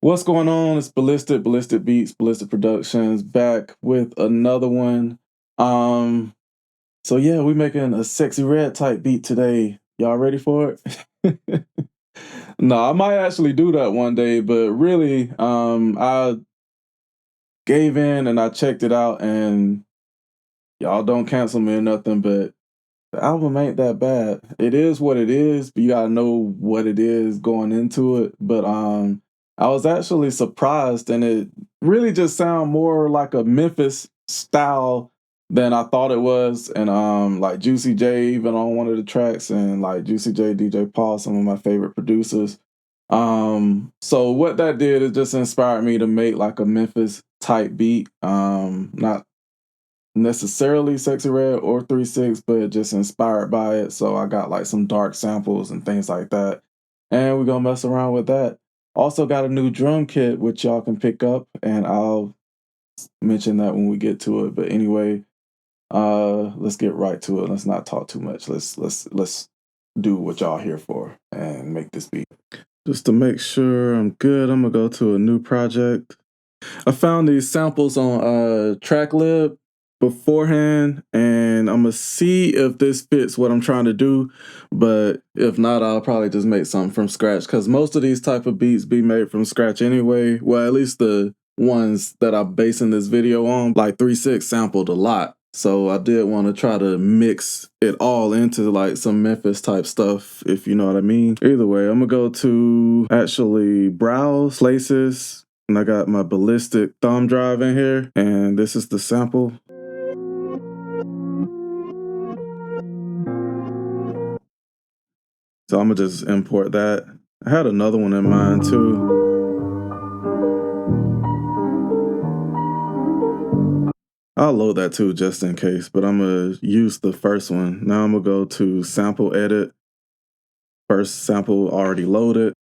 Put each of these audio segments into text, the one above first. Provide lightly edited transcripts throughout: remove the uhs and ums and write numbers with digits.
What's going on? It's Ballistic Beats, BLysticProductions, back with another one. So yeah, we making a sexy red type beat today. Y'all ready for it? No, I might actually do that one day, but really, I gave in and I checked it out, and y'all don't cancel me or nothing, but the album ain't that bad. It is what it is, but you gotta know what it is going into it. But I was actually surprised, and it really just sound more like a Memphis style than I thought it was. And like Juicy J even on one of the tracks, and like Juicy J, DJ Paul, some of my favorite producers. So what that did is just inspired me to make like a Memphis type beat. Not necessarily Sexy Red or 3-6, but just inspired by it. So I got like some dark samples and things like that. And we're gonna mess around with that. Also got a new drum kit which y'all can pick up, and I'll mention that when we get to it. But anyway, let's get right to it. Let's not talk too much. Let's do what y'all here for and make this beat. Just to make sure I'm good, I'm gonna go to a new project. I found these samples on TrackLib beforehand, and I'm gonna see if this fits what I'm trying to do. But if not, I'll probably just make something from scratch, because most of these type of beats be made from scratch anyway. Well, at least the ones that I'm basing this video on, like 3-6 sampled a lot. So I did want to try to mix it all into like some Memphis type stuff, if you know what I mean. Either way, I'm gonna go to actually browse places, and I got my ballistic thumb drive in here, and this is the sample. So I'm gonna just import that. I had another one in mind too. I'll load that too just in case, but I'm gonna use the first one. Now I'm gonna go to sample edit. First sample already loaded.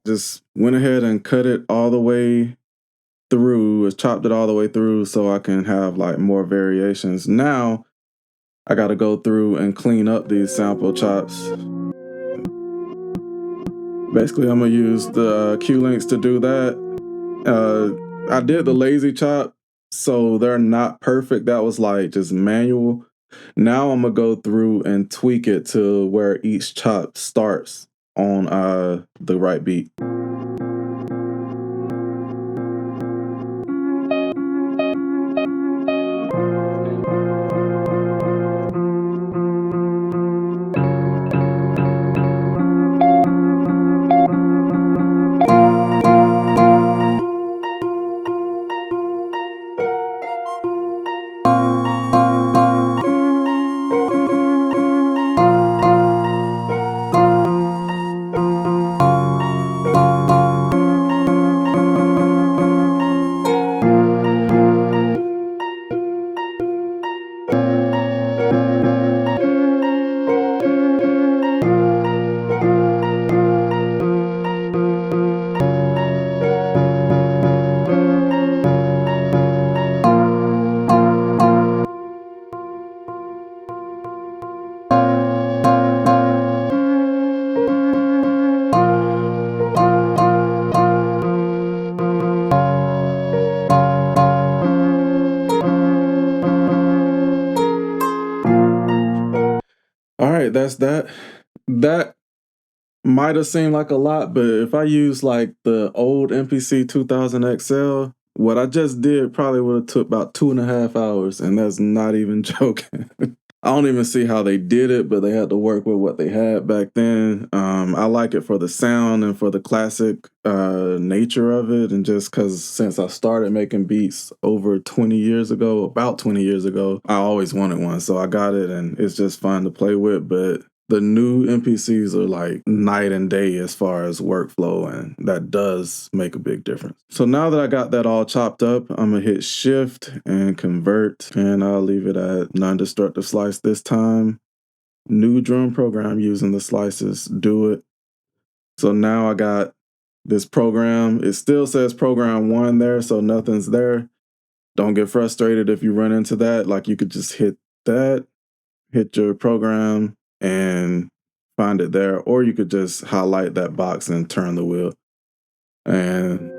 Just went ahead and cut it all the way through, chopped it all the way through so I can have like more variations. Now I got to go through and clean up these sample chops. Basically, I'm gonna use the Q links to do that. I did the lazy chop, so they're not perfect. That was like just manual. Now I'm gonna go through and tweak it to where each chop starts on the right beat. All right, that's that. That might have seemed like a lot, but if I use like the old MPC 2000 XL, what I just did probably would have took about 2.5 hours, and that's not even joking. I don't even see how they did it, but they had to work with what they had back then. I like it for the sound and for the classic nature of it, and just because since I started making beats over 20 years ago, about 20 years ago, I always wanted one, so I got it, and it's just fun to play with. But the new MPCs are like night and day as far as workflow, and that does make a big difference. So now that I got that all chopped up, I'm gonna hit shift and convert, and I'll leave it at non-destructive slice this time. New drum program using the slices, do it. So now I got this program. It still says program 1 there, so nothing's there. Don't get frustrated if you run into that. Like, you could just hit that, hit your program, and find it there, or you could just highlight that box and turn the wheel. And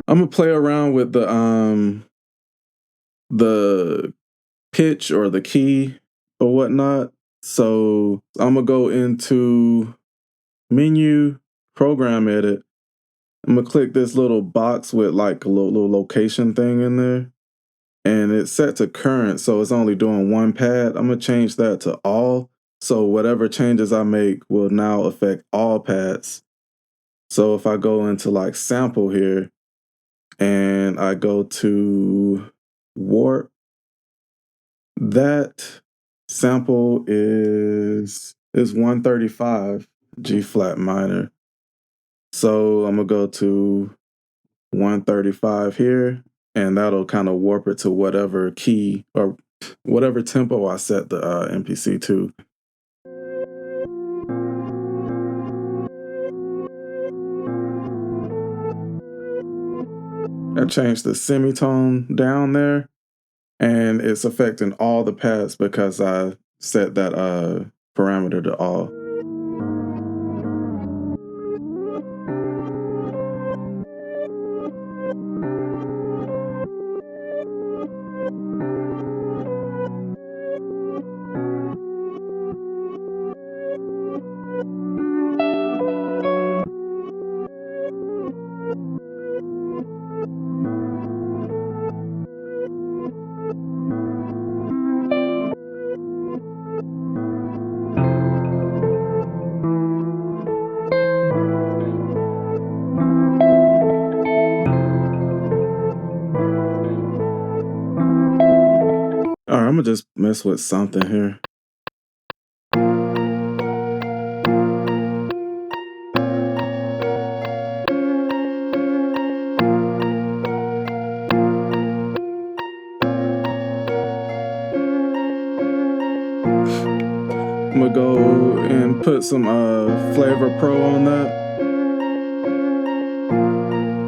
I'm gonna play around with the pitch or the key or whatnot. So I'm gonna go into menu, program edit. I'm gonna click this little box with like a little location thing in there, and it's set to current, so it's only doing one pad. I'm gonna change that to all, so whatever changes I make will now affect all pads. So if I go into like sample here, and I go to warp, that sample is 135 G flat minor. So I'm gonna go to 135 here, and that'll kind of warp it to whatever key or whatever tempo I set the MPC to. I changed the semitone down there, and it's affecting all the pads because I set that parameter to all. All right, I'm gonna just mess with something here. I'm gonna go and put some Flavor Pro on that,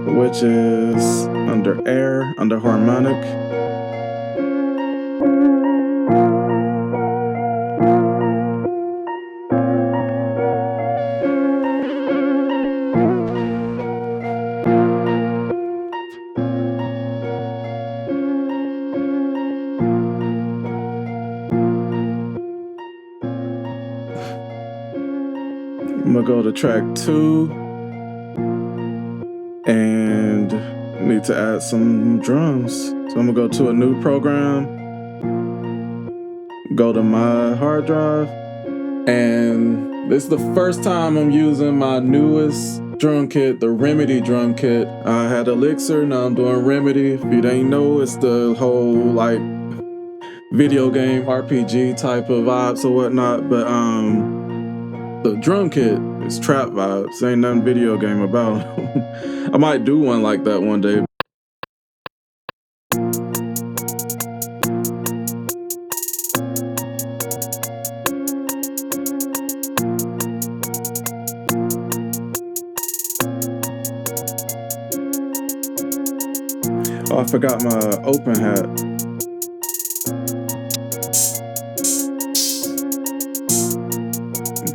which is under air, under harmonic. I'm gonna go to track 2 and need to add some drums. So I'm gonna go to a new program, go to my hard drive, and this is the first time I'm using my newest drum kit, the Remedy drum kit. I had Elixir, now I'm doing Remedy. If you didn't know, it's the whole like video game RPG type of vibes or whatnot, but the drum kit is trap vibes. Ain't nothing video game about. I might do one like that one day. Oh, I forgot my open hat.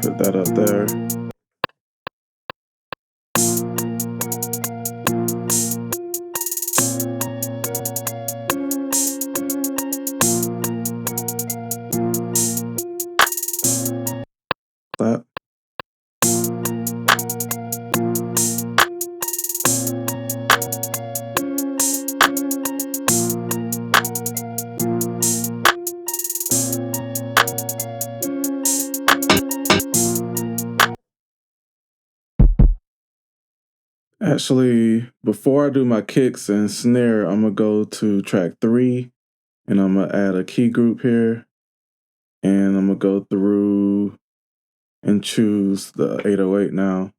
Put that up there. Actually, before I do my kicks and snare, I'm gonna go to track 3 and I'm gonna add a key group here. And I'm gonna go through and choose the 808 now.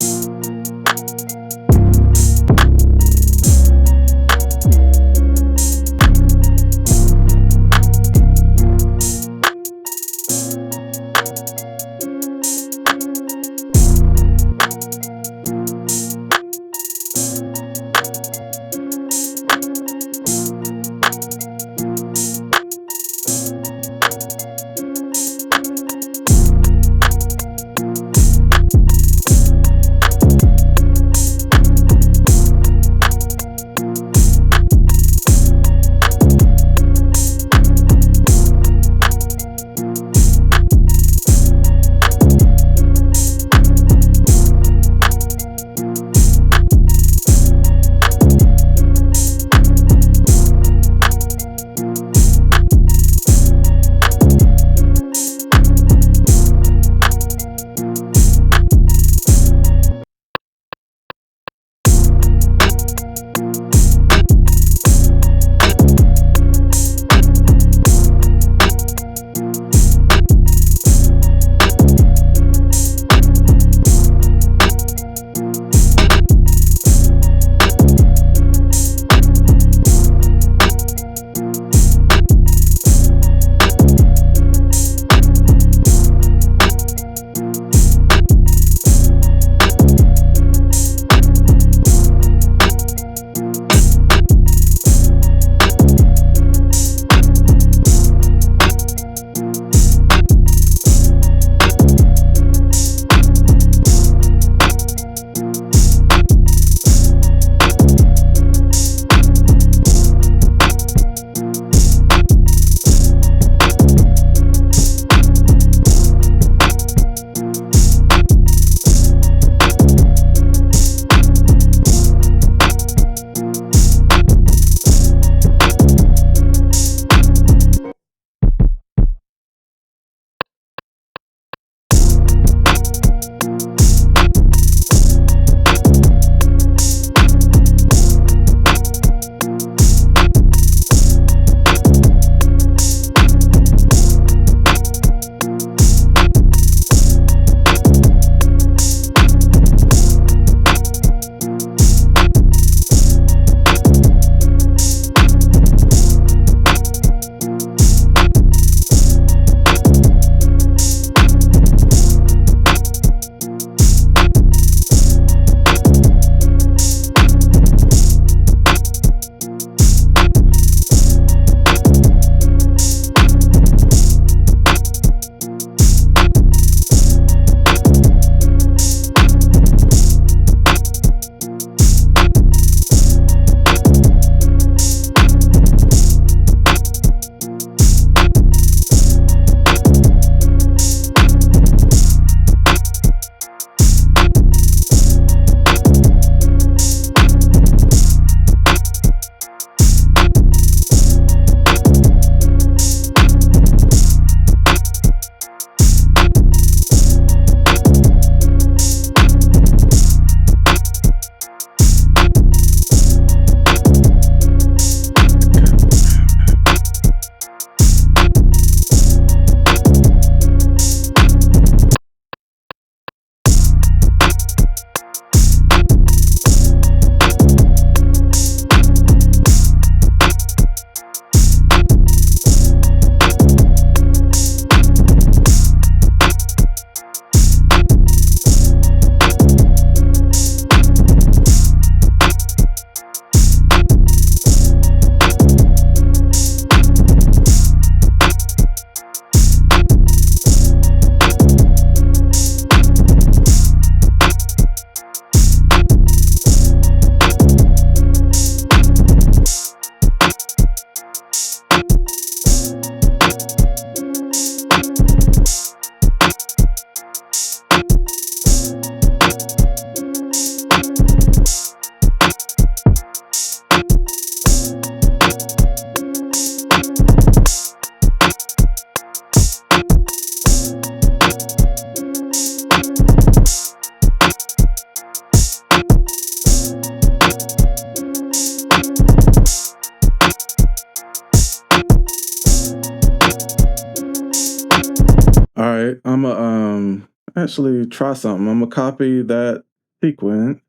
right, I'ma actually try something. I'm gonna copy that sequence,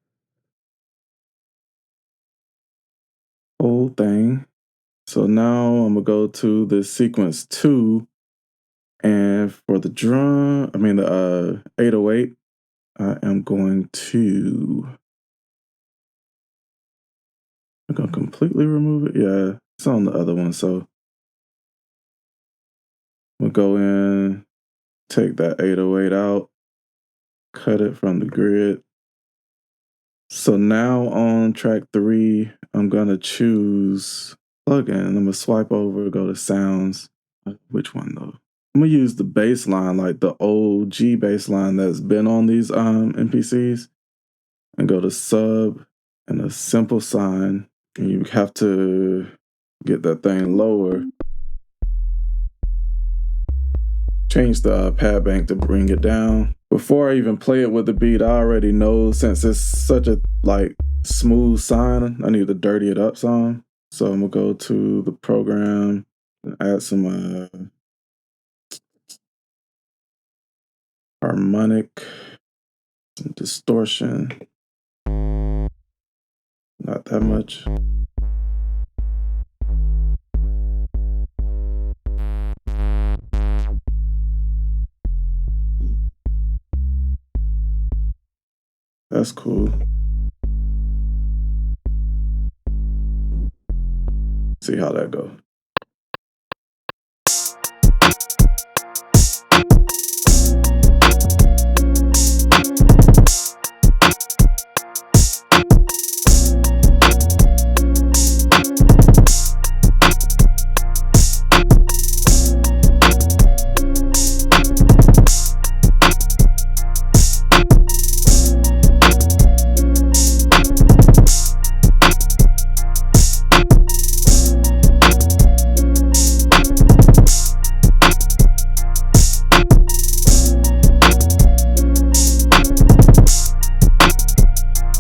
whole thing. So now I'm gonna go to the sequence 2, and for the drum, I mean the 808, I am going to I'm gonna completely remove it. Yeah, it's on the other one. So we'll go in, take that 808 out, cut it from the grid. So now on track 3, I'm gonna choose plugin. I'm gonna swipe over, go to sounds. Which one though? I'm gonna use the bass line, like the OG bass line that's been on these MPCs, and go to sub and a simple sign. And you have to get that thing lower. Change the pad bank to bring it down. Before I even play it with the beat, I already know, since it's such a like smooth sign, I need to dirty it up some. So I'm gonna go to the program and add some harmonic, some distortion. Not that much. That's cool. See how that goes.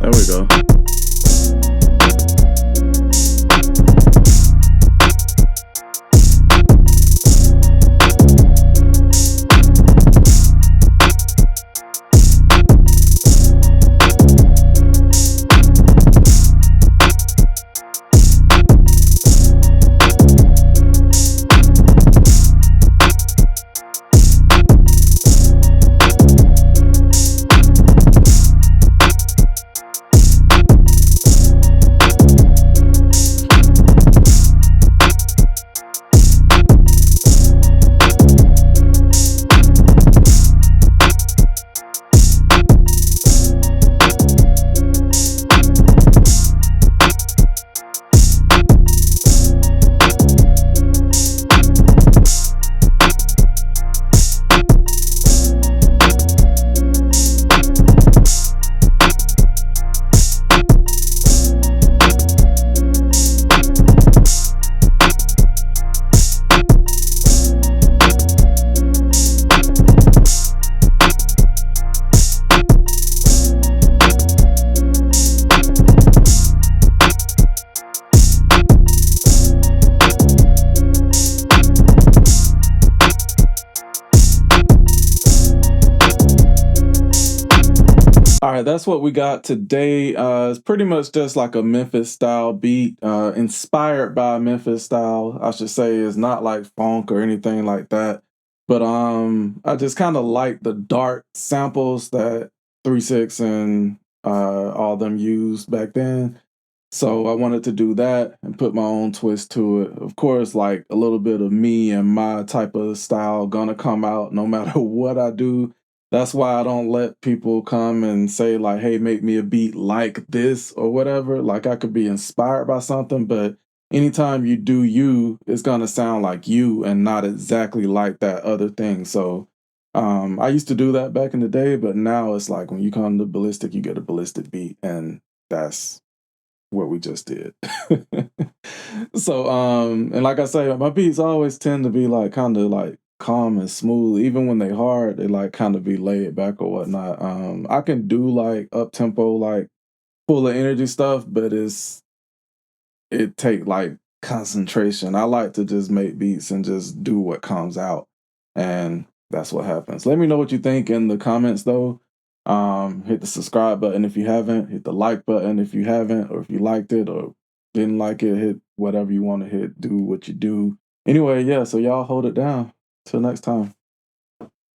There we go. All right, that's what we got today. It's pretty much just like a Memphis style beat, inspired by Memphis style, I should say. It's not like funk or anything like that. But I just kind of like the dark samples that 3 6 and all them used back then. So I wanted to do that and put my own twist to it. Of course, like a little bit of me and my type of style gonna come out no matter what I do. That's why I don't let people come and say like, "Hey, make me a beat like this" or whatever. Like I could be inspired by something, but anytime you do you, it's gonna sound like you and not exactly like that other thing. So I used to do that back in the day, but now it's like when you come to Ballistic, you get a Ballistic beat, and that's what we just did. So and like I say, my beats always tend to be like kind of like calm and smooth. Even when they hard, they like kind of be laid back or whatnot. I can do like up tempo, like full of energy stuff, but it take like concentration. I like to just make beats and just do what comes out. And that's what happens. Let me know what you think in the comments though. Hit the subscribe button if you haven't, hit the like button if you haven't, or if you liked it or didn't like it, hit whatever you want to hit, do what you do. Anyway, yeah, so y'all hold it down. Till next time.